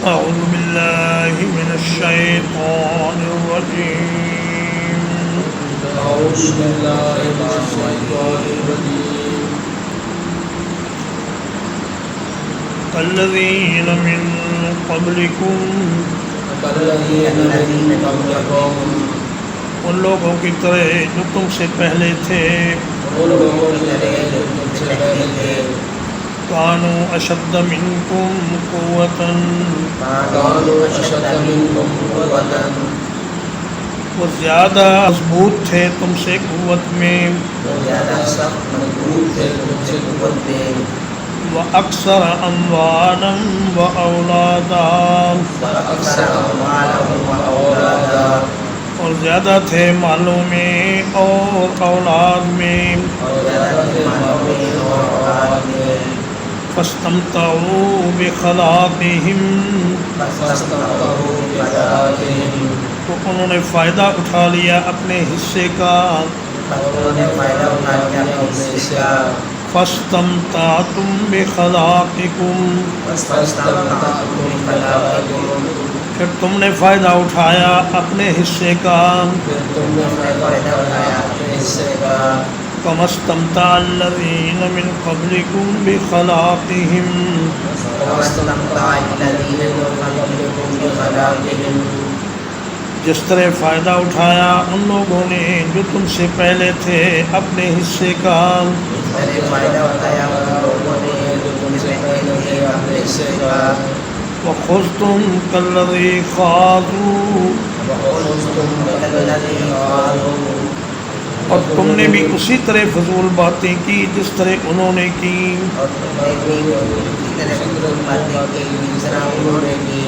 أعوذ بالله من الشيطان الرجيم. أعوذ بالله من الشيطان الرجيم. الذين من قبلكم الذين من قبلكم ان لوگوں کی طرح جو تم سے پہلے تھے ان لوگوں کی طرح جو تم سے پہلے تھے كانوا أشد منكم قوة كانوا أشد منكم قوة وہ زیادہ مضبوط تھے تم سے قوت میں زیادہ سخت مضبوط تھے تم سے قوت میں وأكثر أموالا وأولادا وأكثر أموالا وأولادا اور زیادہ تھے مالوں میں اور اولاد میں اور زیادہ تھے مالوں میں اور اولاد میں فاستمتعوا بخلاقهم فاستمتعوا بخلاقهم تو انہوں نے فائدہ اٹھا لیا اپنے حصے کا انہوں نے فائدہ اٹھا لیا اپنے حصے کا فاستمتعتم بخلاقکم فاستمتعتم بخلاقکم پھر تم نے فائدہ اٹھایا اپنے حصے کا پھر تم نے فائدہ اٹھایا اپنے حصے کا كما استمتع الذين من قبلكم بخلاقهم كما استمتع الذين من قبلكم بخلاقهم جس طرح فائدہ اٹھایا ان لوگوں نے جو تم سے پہلے تھے اپنے حصے کا اس طرح فائدہ اٹھایا ان لوگوں نے جو تم سے پہلے تھے اپنے حصے کا وخذتم كالذي خاضوا وَخُذْتُمْ كَالَّذِي خَاضُوا اور تم نے بھی اسی طرح فضول باتیں کی جس طرح انہوں نے کی اور تم نے بھی اسی طرح فضول باتیں کی جس طرح انہوں نے کی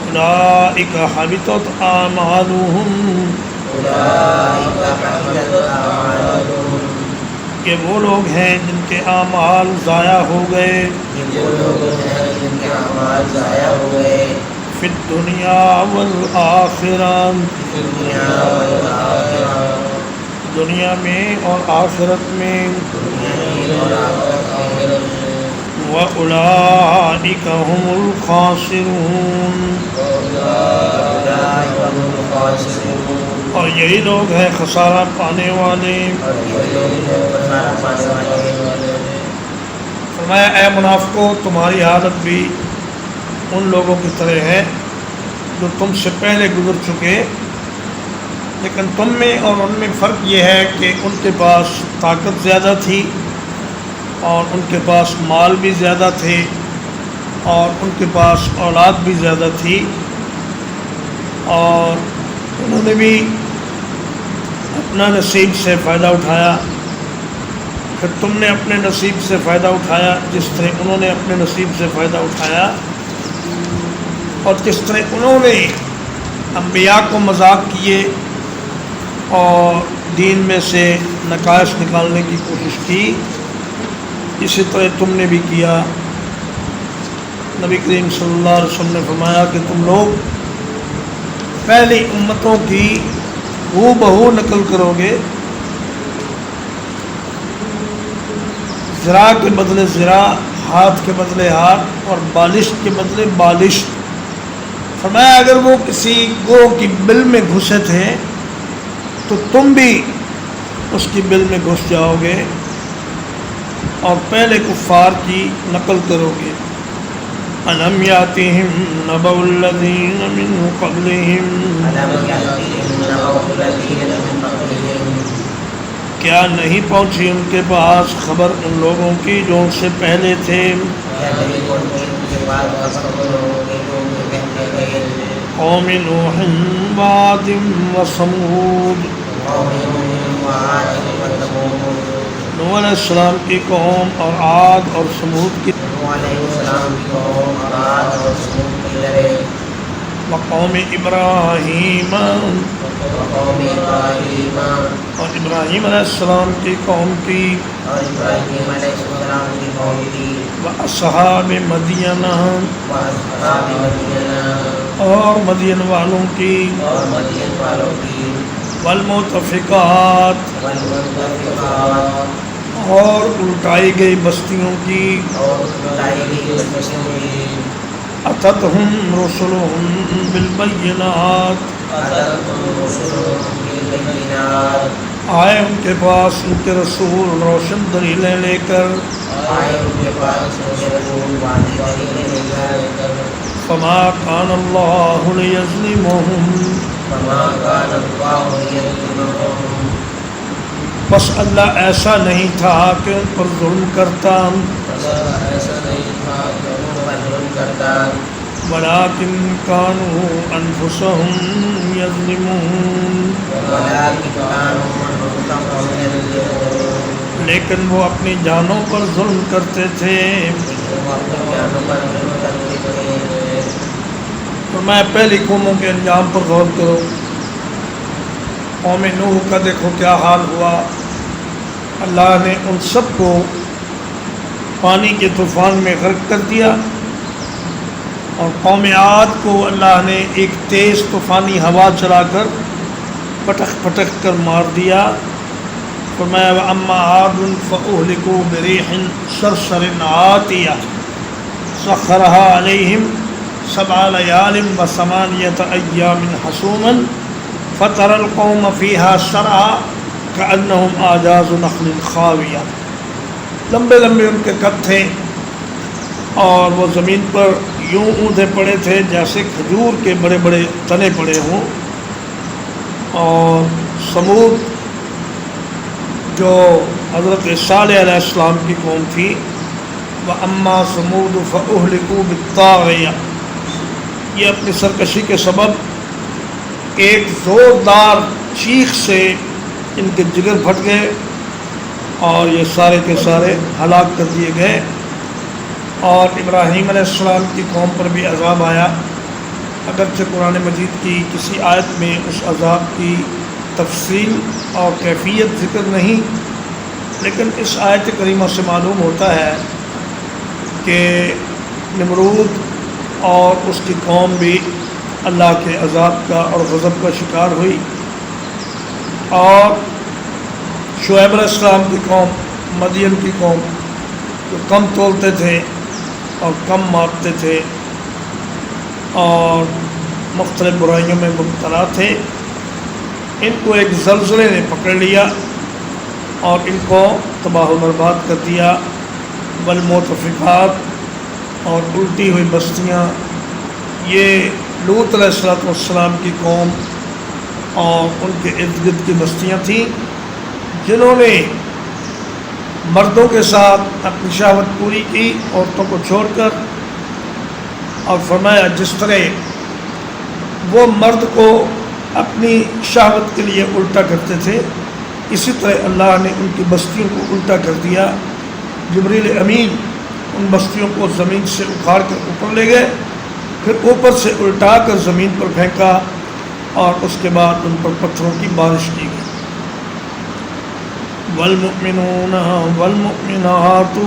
اولئک حبطت اعمالهم أُولَٰئِكَ حَبِطَتْ أَعْمَالُهُمْ کہ وہ لوگ ہیں جن کے اعمال ضائع ہو گئے یہ وہ لوگ ہیں جن کے اعمال ضائع ہوئے فی الدنیا والآخرہ فی الدنیا والآخرہ دنیا میں اور آخرت میں دنیا میں اور آخرت میں وَأُولَئِكَ هُمُ الْخَاسِرُونَ وَأُولَٰئِكَ هُمُ الْخَاسِرُونَ اور یہی لوگ ہیں خسارہ پانے والے اور یہ لوگ ہیں خسارہ پانے والے فرمایا اے منافقو تمہاری حالت بھی ان لوگوں کی طرح ہے جو تم سے پہلے گزر چکے لیکن تم میں اور ان میں فرق یہ ہے کہ ان کے پاس طاقت زیادہ تھی اور ان کے پاس مال بھی زیادہ تھے اور ان کے پاس اولاد بھی زیادہ تھی اور انہوں نے بھی اپنا نصیب سے فائدہ اٹھایا پھر تم نے اپنے نصیب سے فائدہ اٹھایا جس طرح انہوں نے اپنے نصیب سے فائدہ اٹھایا اور جس طرح انہوں نے انبیاء کو مذاق کیے اور دین میں سے نقائص نکالنے کی کوشش کی اسی طرح تم نے بھی کیا نبی کریم صلی اللہ علیہ وسلم نے فرمایا کہ تم لوگ پہلی امتوں کی ہو بہو نقل کرو گے ذرا کے بدلے ذرا ہاتھ کے بدلے ہاتھ اور بالش کے بدلے بالش فرمایا اگر وہ کسی گوہ کی بل میں گھسے تھے تو تم بھی اس کی بل میں گھس جاؤ گے اور پہلے کفار کی نقل کرو گے أَلَمْ يَأْتِهِمْ نَبَأُ الَّذِينَ مِنْ قَبْلِهِمْ کیا نہیں پہنچی ان کے پاس خبر ان لوگوں کی جو ان سے پہلے تھے قوم نوح وعاد وثمود نوح علیہ السلام کی قوم اور عاد اور ثمود کی وقوم ابراہیم اور ابراہیم علیہ السلام کی قوم کی واصحاب مدین اور مدین والوں کی والمؤتفقات اور الٹائی گئی بستیوں کی أتتهم رسلهم بالبينات أتتهم رسلهم بالبينات آئے ان کے پاس ان کے رسول روشن دلیلیں لے کر آئے ان کے پاس ان کے رسول واضح دلیلیں لے کر فما كان الله ليظلمهم فما كان الله ليظلمهم بس اللہ ایسا نہیں تھا کہ ان پر ظلم کرتا ایسا نہیں تھا کہ ان پر ظلم کرتا ولكن كانوا أنفسهم يظلمون ولكن كانوا أنفسهم يظلمون لیکن وہ اپنی جانوں پر ظلم کرتے تھے وہ اپنی جانوں پر ظلم کرتے تھے اور میں پہلی قوموں کے انجام پر غور کرو قوم نوح کا دیکھو کیا حال ہوا اللہ نے ان سب کو پانی کے طوفان میں غرق کر دیا اور قوم عاد کو اللہ نے ایک تیز طوفانی ہوا چلا کر پٹک پٹک کر مار دیا فرمایا وَأَمَّا عَادٌ فَأُهْلِكُوا بِرِيحٍ صَرْصَرٍ عَاتِيَةٍ سَخَّرَهَا عَلَيْهِمْ 7 لَيَالٍ و8 أَيَّامٍ حَسُومًا فَتَرَى الْقَوْمَ فِيهَا صَرْعَىٰ كَأَنَّهُمْ أَعْجَازُ نَخْلٍ خَاوِيَةٍ لمبے لمبے ان کے قد تھے اور وہ زمین پر یوں اونھے پڑے تھے جیسے کھجور کے بڑے بڑے تنے پڑے ہوں اور سمود جو حضرت صالح علیہ السلام کی قوم تھی وَأَمَّا ثَمُودُ فَأُهْلِكُوا بِالطَّاغِيَةِ یہ اپنی سرکشی کے سبب ایک زوردار چیخ سے ان کے جگر پھٹ گئے اور یہ سارے کے سارے ہلاک کر دیے گئے اور ابراہیم علیہ السلام کی قوم پر بھی عذاب آیا اگرچہ قرآن مجید کی کسی آیت میں اس عذاب کی تفصیل اور کیفیت ذکر نہیں لیکن اس آیت کریمہ سے معلوم ہوتا ہے کہ نمرود اور اس کی قوم بھی اللہ کے عذاب کا اور غضب کا شکار ہوئی اور شعیب علیہ السلام کی قوم مدین کی قوم جو کم تولتے تھے اور کم مارتے تھے اور مختلف برائیوں میں مبتلا تھے ان کو ایک زلزلے نے پکڑ لیا اور ان کو تباہ و برباد کر دیا والمؤتفقات اور الٹی ہوئی بستیاں یہ لوط علیہ السلام کی قوم اور ان کے ارد گرد کی بستیاں تھیں جنہوں نے مردوں کے ساتھ اپنی شہوت پوری کی عورتوں کو چھوڑ کر اور فرمایا جس طرح وہ مرد کو اپنی شہوت کے لیے الٹا کرتے تھے اسی طرح اللہ نے ان کی بستیوں کو الٹا کر دیا جبریل امین ان بستیوں کو زمین سے اکھاڑ کر اوپر لے گئے پھر اوپر سے الٹا کر زمین پر پھینکا اور اس کے بعد ان پر پتھروں کی بارش کی گئی والمؤمنون والمؤمنات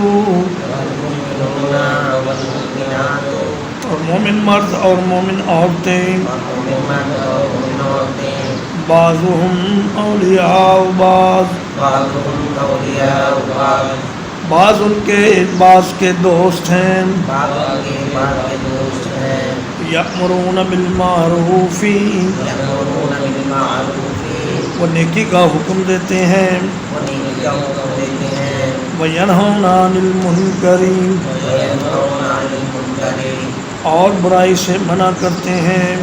اور مومن مرد اور مومن عورتیں بعضهم اولیاء بعض بعض ان کے بعض کے دوست ہیں یأمرون بالمعروف وہ نیکی کا حکم دیتے ہیں وینہون عن المنکر اور برائی سے منع کرتے ہیں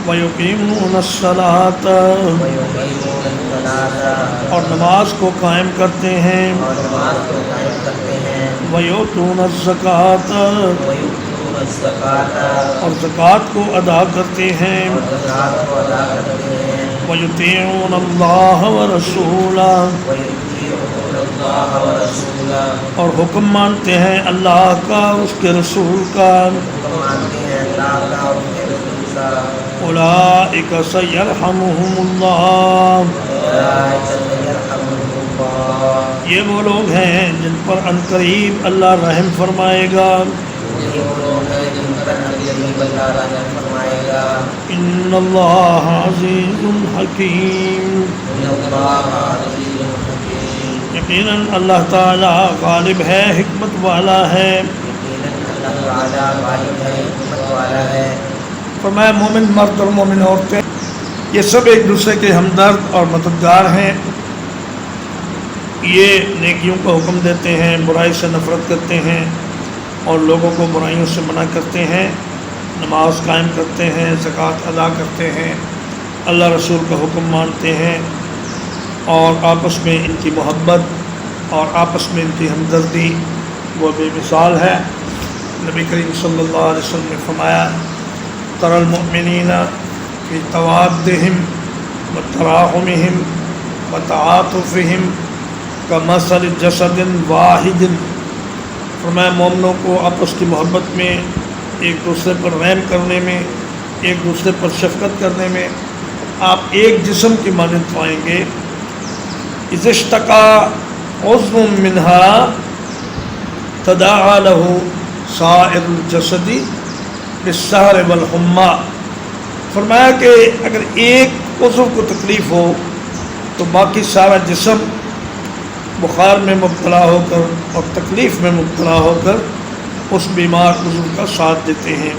وَيُقِيمُونَ الصَّلَاةَ اور نماز کو قائم کرتے ہیں وَيُؤْتُونَ الزَّكَاةَ اور زکوٰۃ کو ادا کرتے ہیں وَيُطِيعُونَ اللَّهَ وَرَسُولَهُ اور حکم مانتے ہیں اللہ کا اس کے رسول کا اولئک سیرحمہم اللہ یہ وہ لوگ ہیں جن پر عنقریب اللہ رحم فرمائے گا ان اللہ عزیز حکیم یقیناً اللہ تعالی غالب ہے حکمت والا ہے اللہ تعالیٰ غالب ہے، حکمت والا ہے۔ فرمایا مومن مرد اور مومن عورتیں یہ سب ایک دوسرے کے ہمدرد اور مددگار ہیں، یہ نیکیوں کا حکم دیتے ہیں، برائی سے نفرت کرتے ہیں اور لوگوں کو برائیوں سے منع کرتے ہیں، نماز قائم کرتے ہیں، زکوٰۃ ادا کرتے ہیں، اللہ رسول کا حکم مانتے ہیں، اور آپس میں ان کی محبت اور آپس میں ان کی ہمدردی وہ بے مثال ہے۔ نبی کریم صلی اللہ علیہ وسلم نے فرمایا تر المؤمنین فی توادہم وتراحمہم وتعاطفہم کمثل جسد واحد، فرمایا مومنوں کو آپس کی محبت میں، ایک دوسرے پر رحم کرنے میں، ایک دوسرے پر شفقت کرنے میں آپ ایک جسم کی مانند پائیں گے۔ اذا اشتکا عضو منہا تداعی لہ سائر الجسد بالسہر والحمى، فرمایا کہ اگر ایک عضو کو تکلیف ہو تو باقی سارا جسم بخار میں مبتلا ہو کر اور تکلیف میں مبتلا ہو کر اس بیمار عضو کا ساتھ دیتے ہیں۔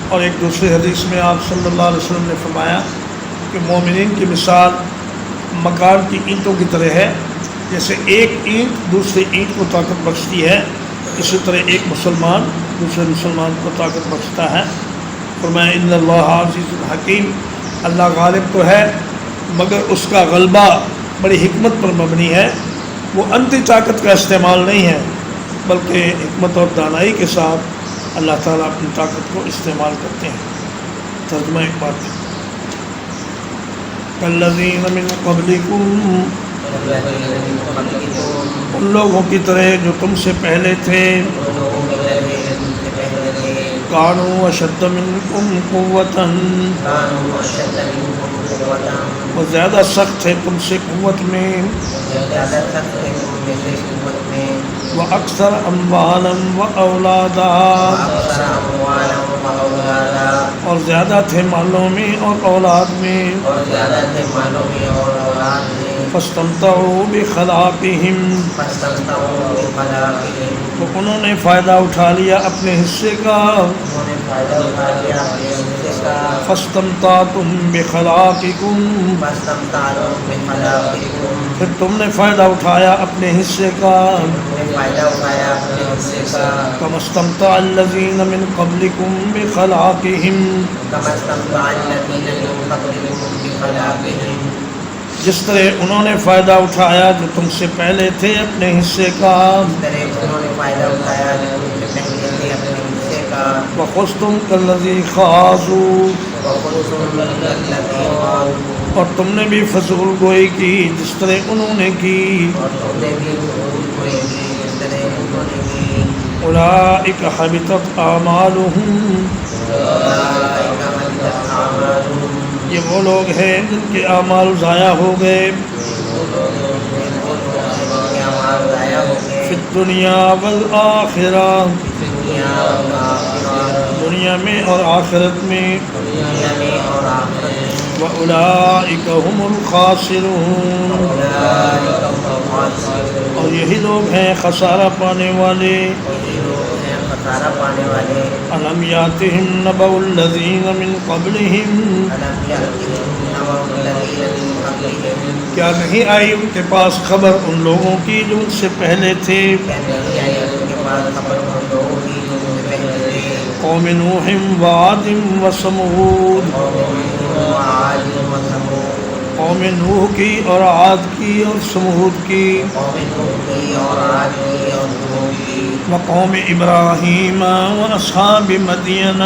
اور ایک دوسرے حدیث میں آپ صلی اللہ علیہ وسلم نے فرمایا کہ مومنین کی مثال مکان کی اینٹوں کی طرح ہے، جیسے ایک اینٹ دوسری اینٹ کو طاقت بخشتی ہے، اسی طرح ایک مسلمان دوسرے مسلمان کو طاقت بخشتا ہے۔ فرمایا ان اللہ عزیز الحکیم، اللہ غالب تو ہے مگر اس کا غلبہ بڑی حکمت پر مبنی ہے، وہ انتی طاقت کا استعمال نہیں ہے بلکہ حکمت اور دانائی کے ساتھ اللہ تعالیٰ اپنی طاقت کو استعمال کرتے ہیں۔ ترجمہ ایک بات، کالذین من قبلکم، ان لوگوں کی طرح جو تم سے پہلے تھے، کانوا اشد منکم قوۃ، وہ زیادہ سخت تھے تم سے قوت میں، وَأَكْثَرَ أَمْوَالًا وَأَوْلَادًا، اور زیادہ تھے مالوں میں اور اولاد میں، فَاسْتَمْتَعُوا بِخَلَاقِهِمْ، تو انہوں نے فائدہ اٹھا لیا اپنے حصے کا، فَاسْتَمْتَعْتُمْ بِخَلَاقِكُمْ، پھر تم نے فائدہ اٹھایا اپنے حصے کا، كَمَا اسْتَمْتَعَ الَّذِينَ مِنْ قَبْلِكُمْ بِخَلَاقِهِمْ، جس طرح انہوں نے فائدہ اٹھایا جو تم سے پہلے تھے اپنے حصے کا، وَخُذْتُمْ كَالَّذِي خَاضُوا، اور تم نے بھی فضول گوئی کی جس طرح انہوں نے کی، اولئک حبطت اعمالهم، یہ وہ لوگ ہیں جن کے اعمال ضائع ہو گئے، فی الدنیا والآخرہ، دنیا میں اور آخرت میں، وَأُولَئِكَ هُمُ الْخَاسِرُونَ، اور یہی لوگ ہیں خسارہ پانے والے۔ أَلَمْ يَأْتِهِمْ نَبَأُ الَّذِينَ مِنْ قَبْلِهِمْ، کیا نہیں آئی ان کے پاس خبر ان لوگوں کی جو ان سے پہلے تھے، قوم نوح وعاد وثمود، قوم نوح کی اور عاد کی اور ثمود کی، وقوم ابراہیم واصحاب مدین،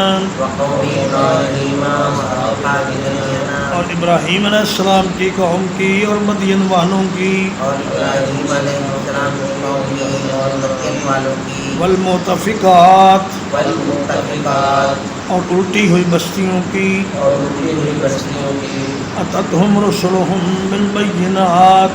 اور ابراہیم علیہ السلام کی قوم کی اور مدین والوں کی، والمؤتفقات، والمؤتفقات اور الٹی ہوئی بستیوں کی اور اٹھی ہوئی بستیوں کی اتتہم رسلہم بالبینات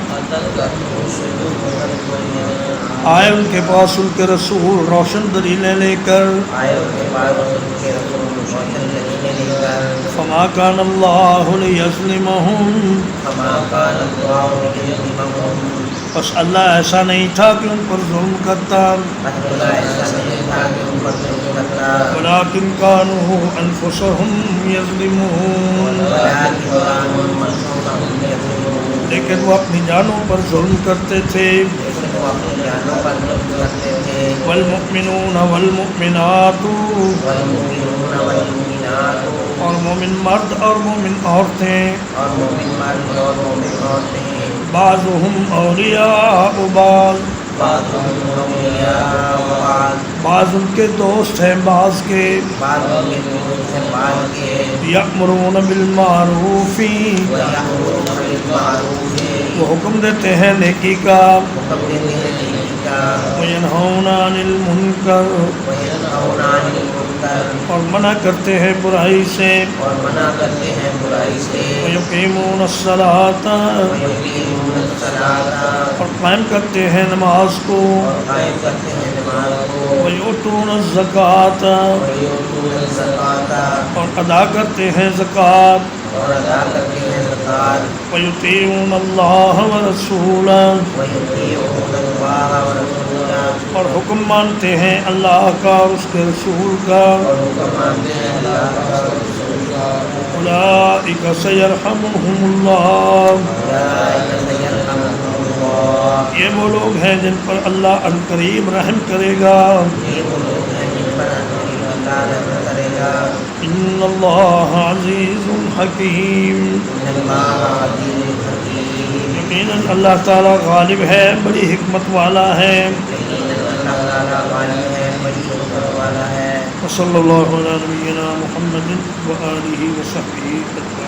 آئے ان کے پاس ان کے رسول روشن دلیلیں لے کر آئے ان کے بعد ان کے رسول روشن دلیلیں لے کر فما کان اللہ لیظلمہم فما کان اللہ لیظلمہم بس اللہ ایسا نہیں تھا کہ ان پر ظلم کرتا خدا ایسا نہیں تھا کہ ان پر ظلم کرتا ولکن کانوا انفسہم یظلمون ولکن کانوا انفسہم یظلمون لیکن وہ اپنی جانوں پر ظلم کرتے تھے لیکن وہ اپنی جانوں پر ظلم کرتے تھے والمؤمنون والمؤمنات والمؤمنون والمؤمنات اور مومن مرد اور مومن عورتیں اور مومن مرد اور مومن عورتیں بعضهم اولیاء بعض بعضهم اولیاء بعض بعض ان کے دوست ہیں بعض کے بعض ان کے دوست ہیں بعض کے یأمرون بالمعروف وَيَأْمُرُونَ بِالْمَعْرُوفِ وہ حکم دیتے ہیں نیکی کا حکم دیتے ہیں نیکی کا وینہون عن المنکر وَيَنْهَوْنَ عَنِ الْمُنكَرِ اور منع کرتے ہیں برائی سے اور منع کرتے ہیں برائی سے ویقیمون الصلاۃ وَيُقِيمُونَ الصَّلَاةَ اور قائم کرتے ہیں نماز کو اور قائم کرتے ہیں نماز کو ویؤتون الزکوٰۃ وَيُؤْتُونَ الزَّكَاةَ اور ادا کرتے ہیں زکوٰۃ اور ادا کرتے ہیں زکوٰۃ ویطیعون اللہ ورسولہ وَيُطِيعُونَ اللَّهَ وَرَسُولَهُ اور حکم مانتے ہیں اللہ کا اور اس کے رسول کا اور حکم مانتے ہیں اللہ کا اور رسول کا اولئک سیرحمہم اللہ اولئک سیرحمہم اللہ یہ وہ لوگ ہیں جن پر اللہ عن قریب رحم کرے گا یہ وہ لوگ ہیں جن پر اللہ رحم کرے گا ان اللہ عزیز حکیم ان اللہ عزیز حکیم یقیناً اللہ تعالیٰ غالب ہے بڑی حکمت والا ہے یقیناً اللہ تعالیٰ غالب ہے بڑی حکمت والا ہے وصلی اللہ علی نبینا محمد وآلہ وصحبہ اجمعین